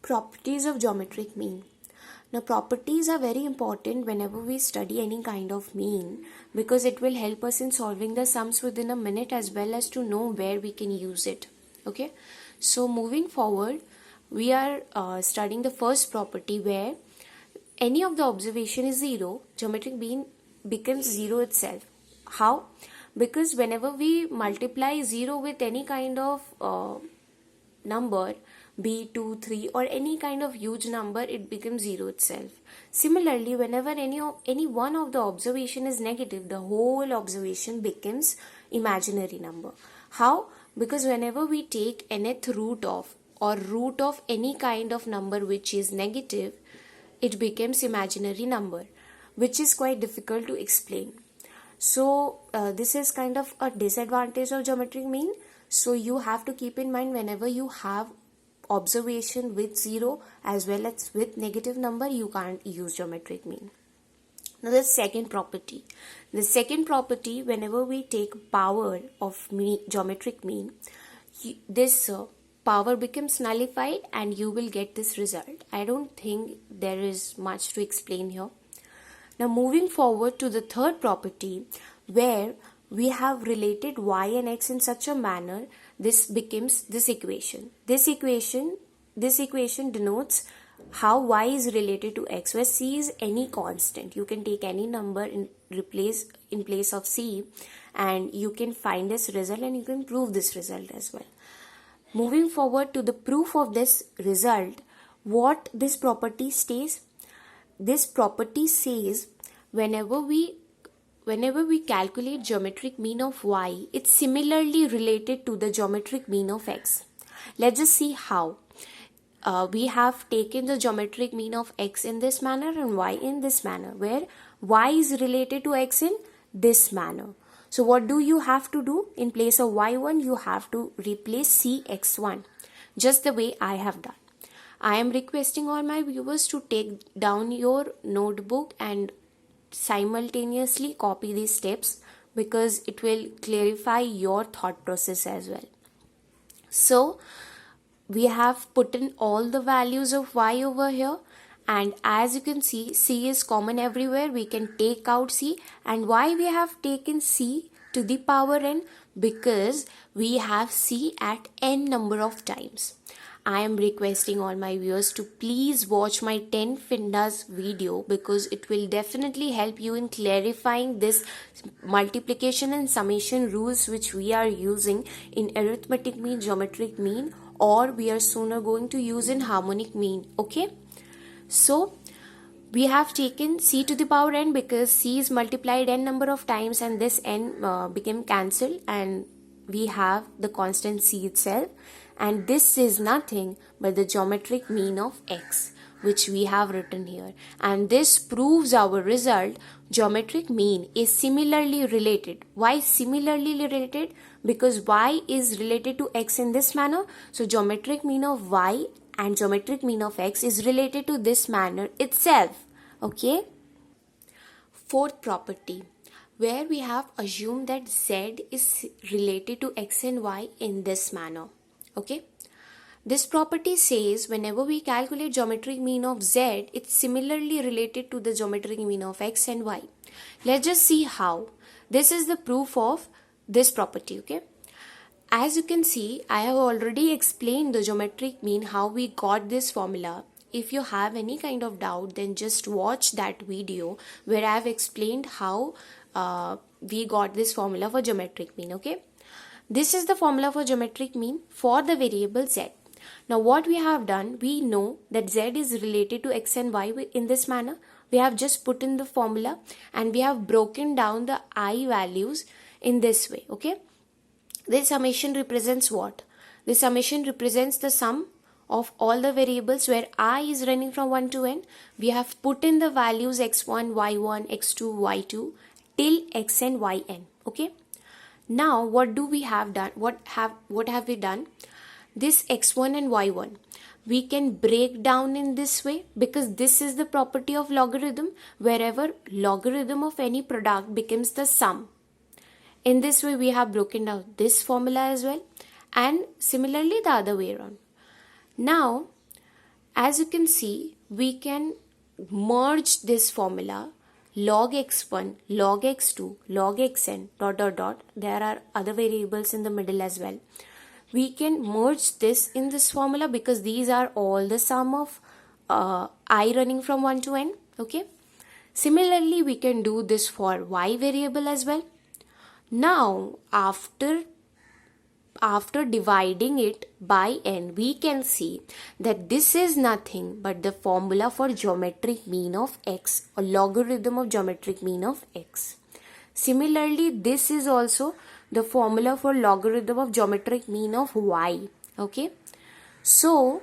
Properties of geometric mean. Now, properties are very important whenever we study any kind of mean because it will help us in solving the sums within a minute as well as to know where we can use it. Okay, so moving forward, we are studying the first property where any of the observation is 0, geometric mean becomes 0 itself. How? Because whenever we multiply 0 with any kind of number, be 2, 3 or any kind of huge number, it becomes 0 itself. Similarly, whenever any one of the observation is negative, the whole observation becomes imaginary number. How? Because whenever we take nth root of or root of any kind of number which is negative, it becomes imaginary number, which is quite difficult to explain. So this is kind of a disadvantage of geometric mean. So you have to keep in mind whenever you have observation with 0 as well as with negative number, you can't use geometric mean. Now the second property. The second property, whenever we take power of geometric mean, this power becomes nullified and you will get this result. I don't think there is much to explain here. Now moving forward to the third property where we have related y and x in such a manner, this becomes this equation. This equation denotes how y is related to x, where c is any constant. You can take any number in place of c and you can find this result and you can prove this result as well. Moving forward to the proof of this result, what this property states? This property says whenever we calculate geometric mean of y, it's similarly related to the geometric mean of x. Let's just see how. We have taken the geometric mean of x in this manner and y in this manner, where y is related to x in this manner. So what do you have to do? In place of y1, you have to replace cx1, just the way I have done. I am requesting all my viewers to take down your notebook and simultaneously copy these steps because it will clarify your thought process as well. So we have put in all the values of y over here, and as you can see, c is common everywhere. We can take out c. And why we have taken c to the power n? Because we have c at n number of times. I am requesting all my viewers to please watch my 10 Findas video because it will definitely help you in clarifying this multiplication and summation rules which we are using in arithmetic mean, geometric mean, or we are sooner going to use in harmonic mean. Okay, so we have taken c to the power n because c is multiplied n number of times and this n became cancelled and we have the constant c itself, and this is nothing but the geometric mean of x, which we have written here, and this proves our result. Geometric mean is similarly related. Why similarly related? Because y is related to x in this manner, so geometric mean of y and geometric mean of x is related to this manner itself. Okay. Fourth property, where we have assumed that z is related to x and y in this manner. Okay, this property says whenever we calculate geometric mean of z, it's similarly related to the geometric mean of x and y. Let's just see how. This is the proof of this property. Okay, as you can see, I have already explained the geometric mean, how we got this formula. If you have any kind of doubt, then just watch that video where I have explained how we got this formula for geometric mean. Okay, this is the formula for geometric mean for the variable z. Now what we have done, we know that z is related to x and y in this manner. We have just put in the formula and we have broken down the I values in this way. Okay, this summation represents what? This summation represents the sum of all the variables where I is running from 1 to n. We have put in the values x1, y1, x2, y2 till xn, yn. Okay. Now what do we have done? What have we done? This x1 and y1 we can break down in this way because this is the property of logarithm, wherever logarithm of any product becomes the sum. In this way we have broken down this formula as well, and similarly the other way around. Now As you can see, we can merge this formula log x1, log x2, log xn, dot dot dot. There are other variables in the middle as well. We can merge this in this formula because these are all the sum of I running from 1 to n. Okay. Similarly, we can do this for y variable as well. Now, after dividing it by n, we can see that this is nothing but the formula for geometric mean of x, or logarithm of geometric mean of x. Similarly, this is also the formula for logarithm of geometric mean of y. Okay. So,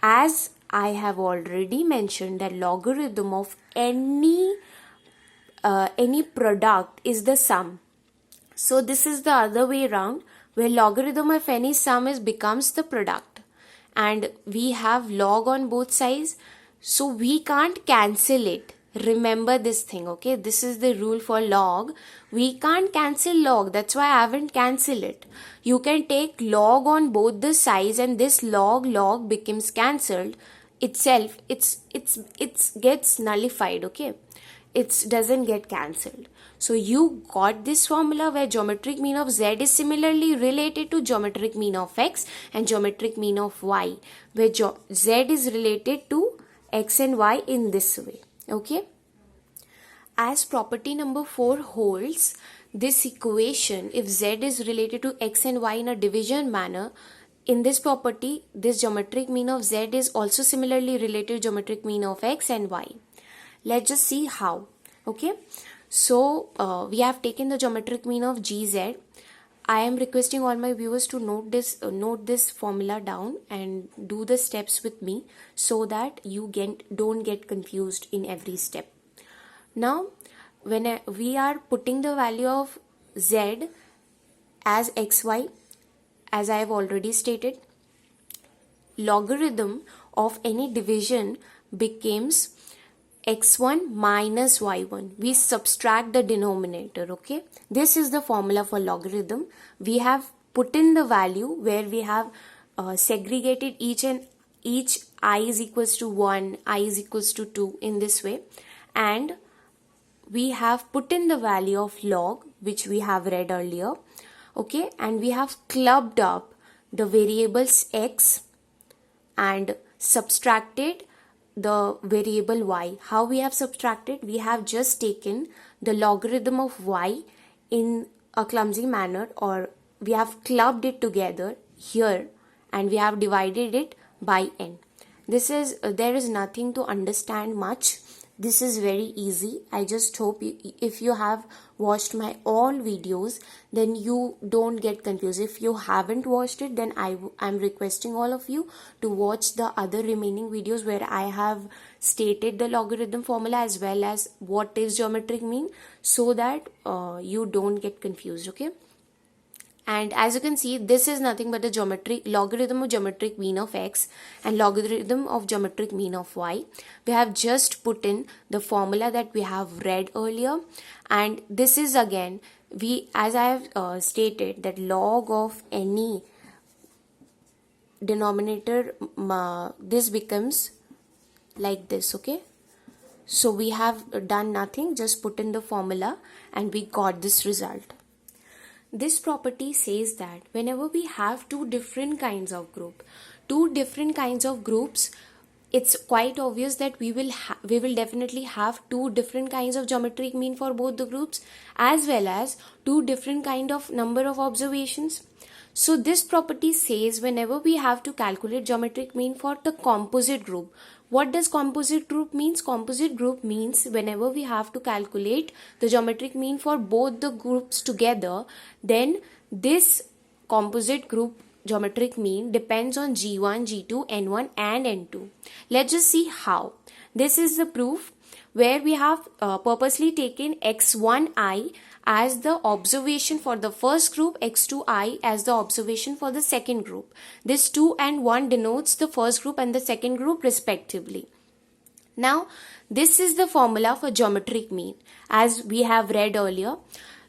as I have already mentioned that logarithm of any product is the sum. So this is the other way around, where logarithm of any sum becomes the product, and we have log on both sides, so we can't cancel it. Remember this thing, okay? This is the rule for log. We can't cancel log. That's why I haven't cancelled it. You can take log on both the sides, and this log becomes cancelled itself. It's gets nullified, okay? It doesn't get cancelled. So you got this formula where geometric mean of z is similarly related to geometric mean of x and geometric mean of y, where z is related to x and y in this way. Okay. As property number 4 holds, this equation, if z is related to x and y in a division manner, in this property, this geometric mean of z is also similarly related to geometric mean of x and y. Let's just see how. Okay. So we have taken the geometric mean of gz. I am requesting all my viewers to note this formula down and do the steps with me so that you don't get confused in every step. Now, when we are putting the value of z as xy, as I have already stated, logarithm of any division becomes x1 minus y1. We subtract the denominator, okay? This is the formula for logarithm. We have put in the value where we have segregated each I is equals to 1, I is equals to 2 in this way, and we have put in the value of log, which we have read earlier, okay? And we have clubbed up the variables x and subtracted the variable y. How we have subtracted? We have just taken the logarithm of y in a clumsy manner, or we have clubbed it together here and we have divided it by n. This is there is nothing to understand much. This is very easy. I just hope if you have watched my all videos, then you don't get confused. If you haven't watched it, then I'm requesting all of you to watch the other remaining videos where I have stated the logarithm formula as well as what is geometric mean, so that you don't get confused, okay? And as you can see, this is nothing but the logarithm of geometric mean of x and logarithm of geometric mean of y. We have just put in the formula that we have read earlier, and this is again, as I have stated, that log of any denominator, this becomes like this, okay? So we have done nothing, just put in the formula and we got this result. This property says that whenever we have two different kinds of groups, it's quite obvious that we will definitely have two different kinds of geometric mean for both the groups, as well as two different kind of number of observations. So this property says whenever we have to calculate geometric mean for the composite group. What does composite group means? Composite group means whenever we have to calculate the geometric mean for both the groups together, then this composite group geometric mean depends on G1, G2, N1 and N2. Let's just see how. This is the proof where we have purposely taken x1i as the observation for the first group, x2i as the observation for the second group. This 2 and 1 denotes the first group and the second group respectively. Now, this is the formula for geometric mean. As we have read earlier,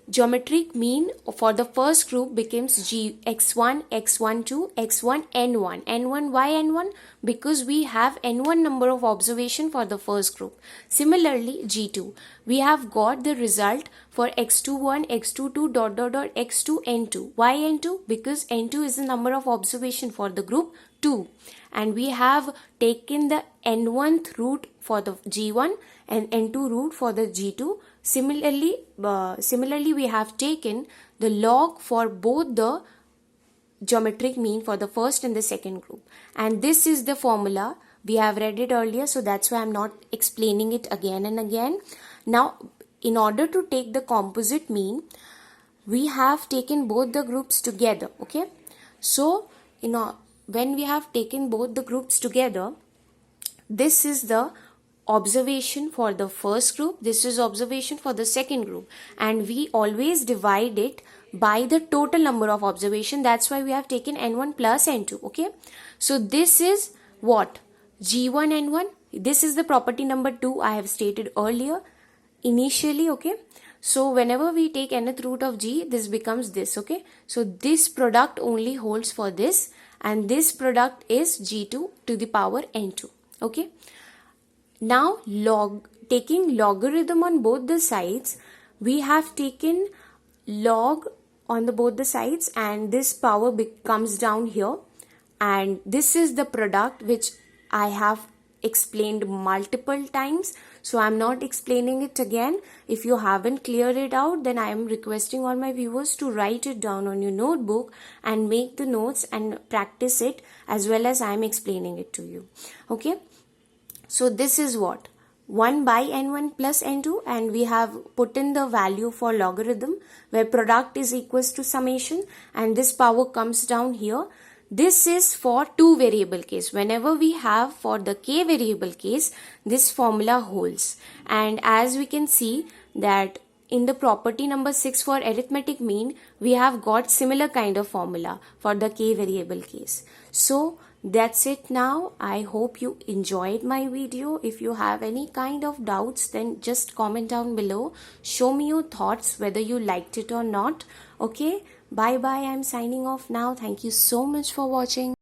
geometric mean for the first group becomes G x1, x12, x1, n1. N1, why n1? Because we have n1 number of observation for the first group. Similarly, G2, we have got the result for x21, x22, x2, n2. Why n2? Because n2 is the number of observation for the group 2. And we have taken the n1th root for the G1 and n2 root for the G2. Similarly, we have taken the log for both the geometric mean for the first and the second group. And this is the formula. We have read it earlier, so that's why I'm not explaining it again and again. Now, in order to take the composite mean, we have taken both the groups together, okay? So, when we have taken both the groups together, this is the observation for the first group, this is observation for the second group, and we always divide it by the total number of observation. That's why we have taken n1 plus n2, okay? So this is what? G1 n1. This is the property number 2 I have stated earlier initially, okay? So whenever we take nth root of G, this becomes this, okay? So this product only holds for this, and this product is G2 to the power n2, okay? Now, taking logarithm on both the sides, we have taken log on both the sides, and this power comes down here, and this is the product which I have explained multiple times, so I'm not explaining it again. If you haven't cleared it out, then I am requesting all my viewers to write it down on your notebook and make the notes and practice it as well as I am explaining it to you, okay? So this is what? 1 by n1 plus n2, and we have put in the value for logarithm where product is equals to summation, and this power comes down here. This is for two variable case. Whenever we have for the k variable case, this formula holds. And as we can see that in the property number 6 for arithmetic mean, we have got similar kind of formula for the k variable case. So that's it now. I hope you enjoyed my video. If you have any kind of doubts, then just comment down below. Show me your thoughts whether you liked it or not. Okay, bye bye. I'm signing off now. Thank you so much for watching.